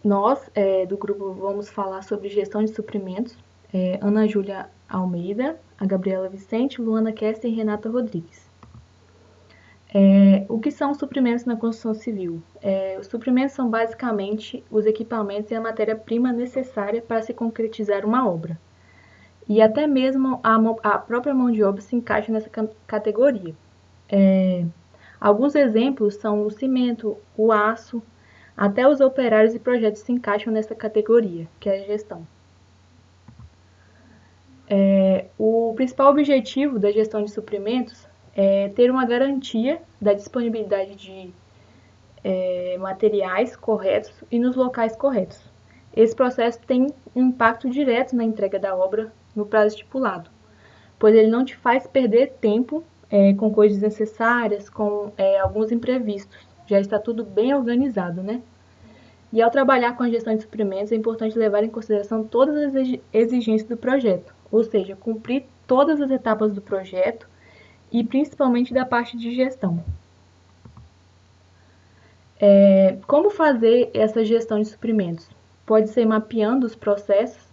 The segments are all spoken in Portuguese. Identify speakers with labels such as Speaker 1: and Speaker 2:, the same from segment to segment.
Speaker 1: Nós, do grupo, vamos falar sobre gestão de suprimentos. Ana Júlia Almeida, a Gabriela Vicente, Luana Kester e Renata Rodrigues. O que são os suprimentos na construção civil? Os suprimentos são basicamente os equipamentos e a matéria-prima necessária para se concretizar uma obra. E até mesmo a própria mão de obra se encaixa nessa categoria. Alguns exemplos são o cimento, o aço, até os operários e projetos se encaixam nessa categoria, que é a gestão. O principal objetivo da gestão de suprimentos é ter uma garantia da disponibilidade de materiais corretos e nos locais corretos. Esse processo tem um impacto direto na entrega da obra no prazo estipulado, pois ele não te faz perder tempo com coisas desnecessárias, com alguns imprevistos. Já está tudo bem organizado, né? E ao trabalhar com a gestão de suprimentos, é importante levar em consideração todas as exigências do projeto, ou seja, cumprir todas as etapas do projeto e principalmente da parte de gestão. Como fazer essa gestão de suprimentos? Pode ser mapeando os processos,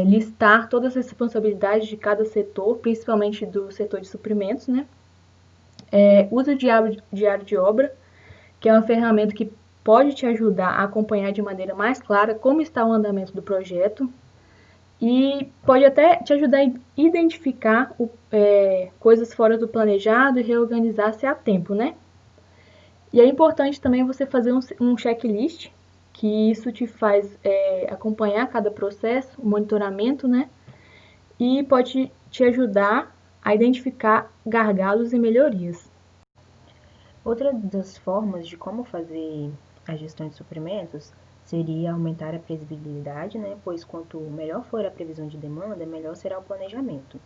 Speaker 1: listar todas as responsabilidades de cada setor, principalmente do setor de suprimentos, né? Uso diário de obra, que é uma ferramenta que pode te ajudar a acompanhar de maneira mais clara como está o andamento do projeto e pode até te ajudar a identificar coisas fora do planejado e reorganizar-se a tempo, né? E é importante também você fazer um checklist, que isso te faz acompanhar cada processo, o monitoramento, né? E pode te ajudar a identificar gargalos e melhorias.
Speaker 2: Outra das formas de como fazer a gestão de suprimentos seria aumentar a previsibilidade, né? Pois quanto melhor for a previsão de demanda, melhor será o planejamento.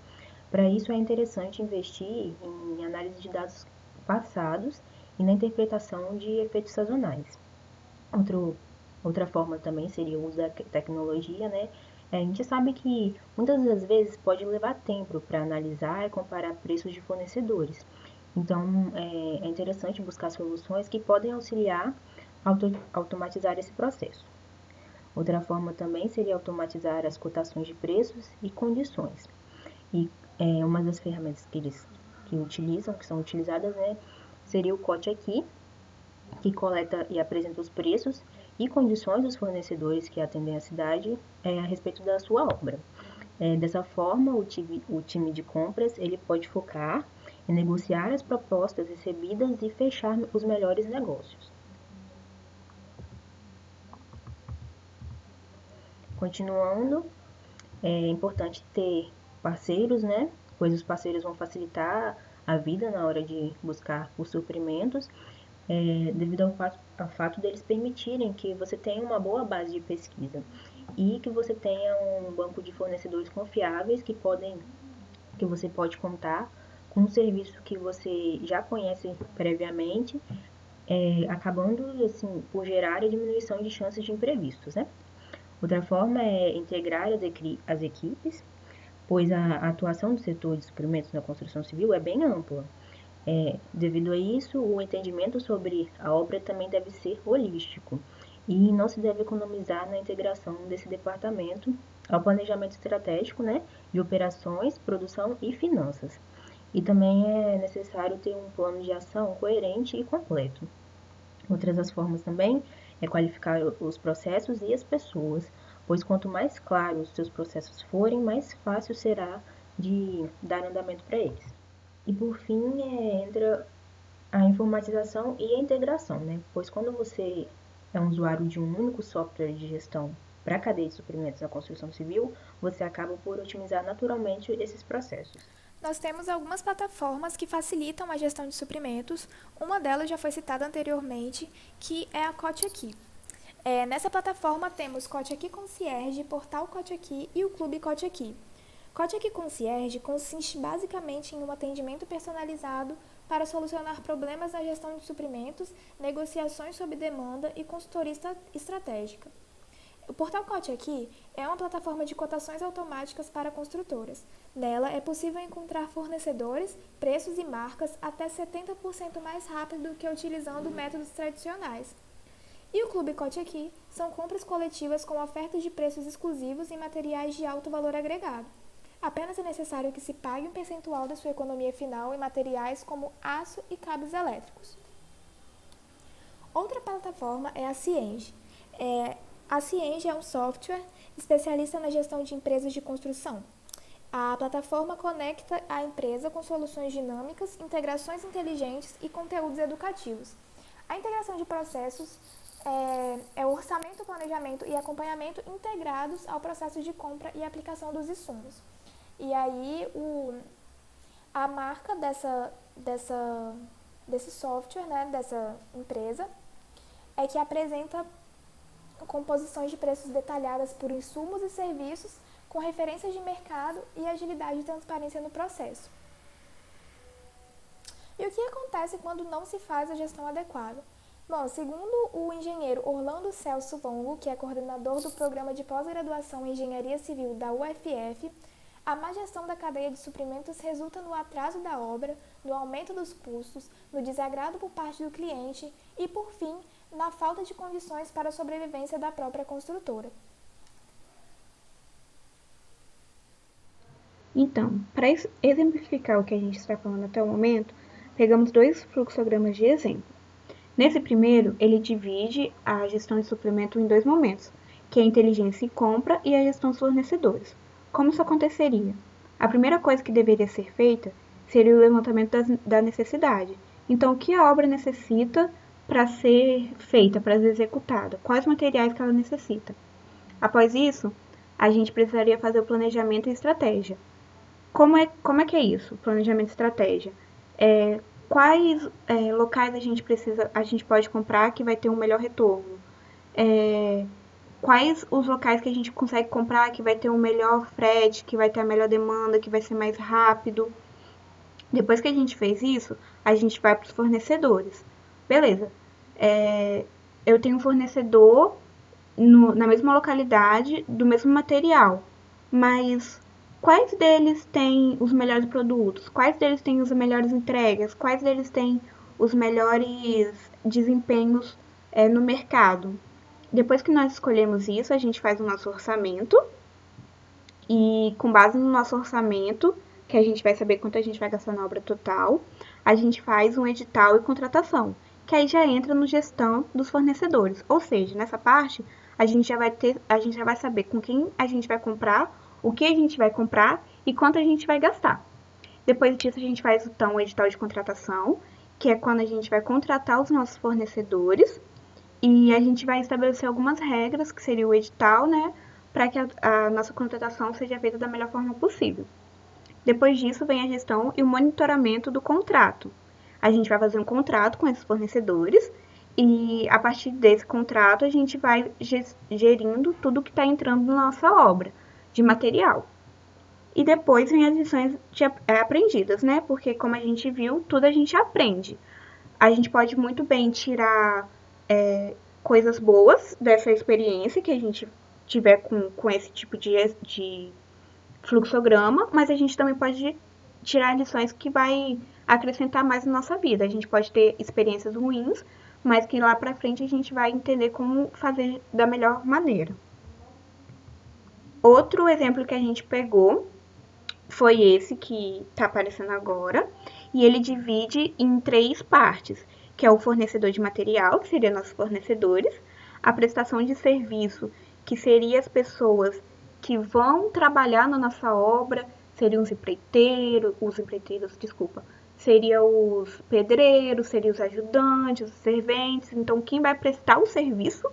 Speaker 2: Para isso é interessante investir em análise de dados passados e na interpretação de efeitos sazonais. Outra forma também seria o uso da tecnologia, né? A gente sabe que muitas das vezes pode levar tempo para analisar e comparar preços de fornecedores. Então, é interessante buscar soluções que podem auxiliar a automatizar esse processo. Outra forma também seria automatizar as cotações de preços e condições. E uma das ferramentas que são utilizadas, né, seria o COT aqui, que coleta e apresenta os preços e condições dos fornecedores que atendem a cidade a respeito da sua obra. Dessa forma, o time de compras ele pode focar em negociar as propostas recebidas e fechar os melhores negócios. Continuando, é importante ter parceiros, né? Pois os parceiros vão facilitar a vida na hora de buscar os suprimentos, devido ao fato deles permitirem que você tenha uma boa base de pesquisa e que você tenha um banco de fornecedores confiáveis que você pode contar com um serviço que você já conhece previamente, acabando assim por gerar a diminuição de chances de imprevistos, né? Outra forma é integrar as equipes, pois a atuação do setor de suprimentos na construção civil é bem ampla. Devido a isso, o entendimento sobre a obra também deve ser holístico e não se deve economizar na integração desse departamento ao planejamento estratégico, né, de operações, produção e finanças. E também é necessário ter um plano de ação coerente e completo. Outras das formas também é qualificar os processos e as pessoas, pois quanto mais claros os seus processos forem, mais fácil será de dar andamento para eles. E por fim, entra a informatização e a integração, né? Pois quando você é um usuário de um único software de gestão para a cadeia de suprimentos na construção civil, você acaba por otimizar naturalmente esses processos.
Speaker 3: Nós temos algumas plataformas que facilitam a gestão de suprimentos. Uma delas já foi citada anteriormente, que é a Cote Aqui. Nessa plataforma temos Cote Aqui Concierge, Portal Cote Aqui e o Clube Cote Aqui. Cote Aqui Concierge consiste basicamente em um atendimento personalizado para solucionar problemas na gestão de suprimentos, negociações sob demanda e consultoria estratégica. O Portal Cote Aqui é uma plataforma de cotações automáticas para construtoras. Nela é possível encontrar fornecedores, preços e marcas até 70% mais rápido do que utilizando métodos tradicionais. E o Clube Cote Aqui são compras coletivas com ofertas de preços exclusivos em materiais de alto valor agregado. Apenas é necessário que se pague um percentual da sua economia final em materiais como aço e cabos elétricos. Outra plataforma é a Cienge. A Cienge é um software especialista na gestão de empresas de construção. A plataforma conecta a empresa com soluções dinâmicas, integrações inteligentes e conteúdos educativos. A integração de processos é o orçamento, planejamento e acompanhamento integrados ao processo de compra e aplicação dos insumos. E aí, a marca desse software, né, dessa empresa, é que apresenta composições de preços detalhadas por insumos e serviços com referências de mercado e agilidade e transparência no processo. E o que acontece quando não se faz a gestão adequada? Bom, segundo o engenheiro Orlando Celso Longo, que é coordenador do Programa de Pós-Graduação em Engenharia Civil da UFF, a má gestão da cadeia de suprimentos resulta no atraso da obra, no aumento dos custos, no desagrado por parte do cliente e, por fim, na falta de condições para a sobrevivência da própria construtora.
Speaker 4: Então, para exemplificar o que a gente está falando até o momento, pegamos 2 fluxogramas de exemplo. Nesse primeiro, ele divide a gestão de suprimento em 2 momentos, que é a inteligência e compra e a gestão dos fornecedores. Como isso aconteceria? A primeira coisa que deveria ser feita seria o levantamento da necessidade. Então, o que a obra necessita para ser feita, para ser executada? Quais materiais que ela necessita? Após isso, a gente precisaria fazer o planejamento e estratégia. Como é que é isso? Planejamento e estratégia. Quais locais a gente pode comprar que vai ter um melhor retorno? Quais os locais que a gente consegue comprar que vai ter um melhor frete, que vai ter a melhor demanda, que vai ser mais rápido? Depois que a gente fez isso, a gente vai para os fornecedores. Beleza. Eu tenho um fornecedor na mesma localidade, do mesmo material, mas quais deles têm os melhores produtos? Quais deles têm as melhores entregas? Quais deles têm os melhores desempenhos no mercado? Depois que nós escolhemos isso, a gente faz o nosso orçamento e, com base no nosso orçamento, que a gente vai saber quanto a gente vai gastar na obra total, a gente faz um edital e contratação, que aí já entra no gestão dos fornecedores. Ou seja, nessa parte, a gente já vai saber com quem a gente vai comprar, o que a gente vai comprar e quanto a gente vai gastar. Depois disso, a gente faz então o edital de contratação, que é quando a gente vai contratar os nossos fornecedores e a gente vai estabelecer algumas regras, que seria o edital, né, para que a nossa contratação seja feita da melhor forma possível. Depois disso, vem a gestão e o monitoramento do contrato. A gente vai fazer um contrato com esses fornecedores e, a partir desse contrato, a gente vai gerindo tudo que está entrando na nossa obra de material. E depois vem as lições aprendidas, né? Porque, como a gente viu, tudo a gente aprende. A gente pode muito bem tirar coisas boas dessa experiência que a gente tiver com esse tipo de fluxograma, mas a gente também pode tirar lições que vai acrescentar mais na nossa vida. A gente pode ter experiências ruins, mas que lá pra frente a gente vai entender como fazer da melhor maneira. Outro exemplo que a gente pegou foi esse que está aparecendo agora, e ele divide em 3 partes, que é o fornecedor de material, que seria nossos fornecedores, a prestação de serviço, que seria as pessoas que vão trabalhar na nossa obra, seriam os empreiteiros, seriam os pedreiros, seriam os ajudantes, os serventes, então quem vai prestar o serviço,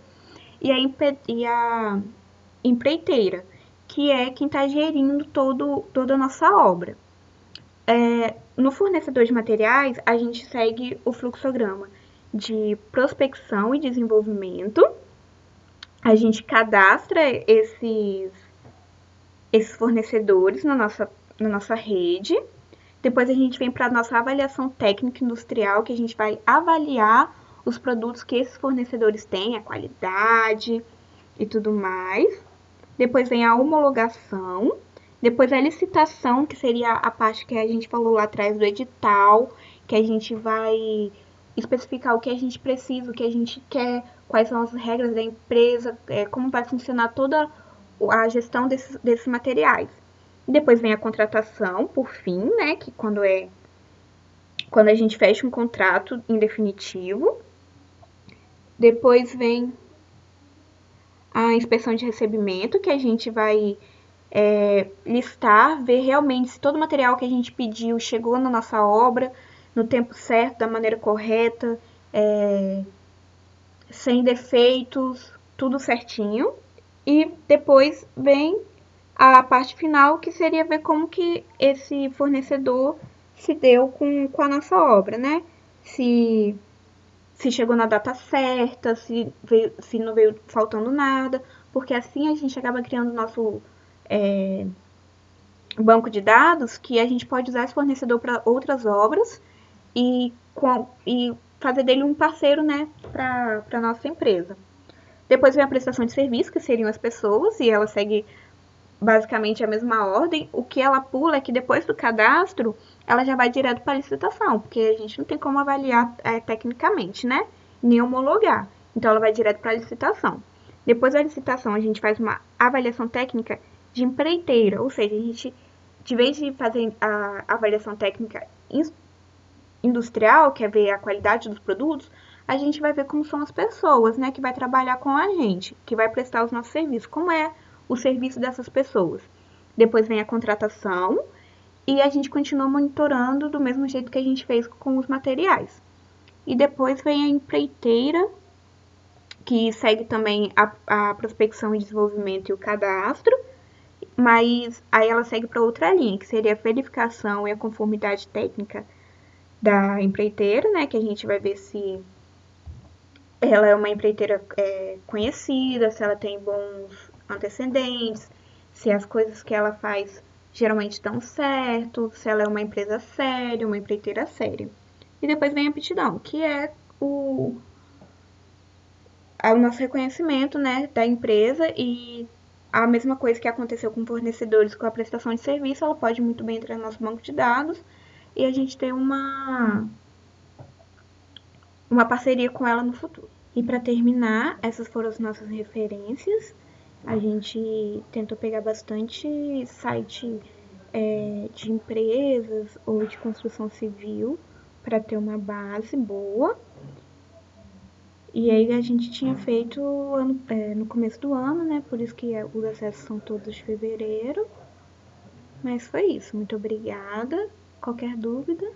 Speaker 4: e a empreiteira, que é quem está gerindo toda a nossa obra. No fornecedor de materiais, a gente segue o fluxograma de prospecção e desenvolvimento. A gente cadastra esses fornecedores na nossa rede. Depois a gente vem para a nossa avaliação técnica industrial, que a gente vai avaliar os produtos que esses fornecedores têm, a qualidade e tudo mais. Depois vem a homologação. Depois a licitação, que seria a parte que a gente falou lá atrás do edital, que a gente vai especificar o que a gente precisa, o que a gente quer, quais são as regras da empresa, como vai funcionar toda a gestão desses materiais. Depois vem a contratação, por fim, né, que quando a gente fecha um contrato em definitivo. Depois vem a inspeção de recebimento, que a gente vai listar, ver realmente se todo o material que a gente pediu chegou na nossa obra, no tempo certo, da maneira correta, sem defeitos, tudo certinho. E depois vem a parte final, que seria ver como que esse fornecedor se deu com a nossa obra, né? Se chegou na data certa, se não veio faltando nada, porque assim a gente acaba criando nosso banco de dados, que a gente pode usar esse fornecedor para outras obras e fazer dele um parceiro, né, para a nossa empresa. Depois vem a prestação de serviço, que seriam as pessoas, e ela segue basicamente a mesma ordem. O que ela pula é que depois do cadastro, ela já vai direto para a licitação, porque a gente não tem como avaliar tecnicamente, né? Nem homologar. Então, ela vai direto para a licitação. Depois da licitação, a gente faz uma avaliação técnica de empreiteira, ou seja, a gente, de vez de fazer a avaliação técnica industrial, que é ver a qualidade dos produtos, a gente vai ver como são as pessoas, né, que vai trabalhar com a gente, que vai prestar os nossos serviços, como é o serviço dessas pessoas. Depois vem a contratação e a gente continua monitorando do mesmo jeito que a gente fez com os materiais. E depois vem a empreiteira, que segue também a prospecção e desenvolvimento e o cadastro, mas aí ela segue para outra linha, que seria a verificação e a conformidade técnica da empreiteira, né, que a gente vai ver se ela é uma empreiteira conhecida, se ela tem bons antecedentes, se as coisas que ela faz geralmente dão certo, se ela é uma empresa séria, uma empreiteira séria. E depois vem a aptidão, que é o nosso reconhecimento, né, da empresa, e a mesma coisa que aconteceu com fornecedores com a prestação de serviço, ela pode muito bem entrar no nosso banco de dados e a gente ter uma parceria com ela no futuro. E para terminar, essas foram as nossas referências. A gente tentou pegar bastante site de empresas ou de construção civil para ter uma base boa. E aí a gente tinha feito no começo do ano, né? Por isso que os acessos são todos de fevereiro. Mas foi isso. Muito obrigada. Qualquer dúvida,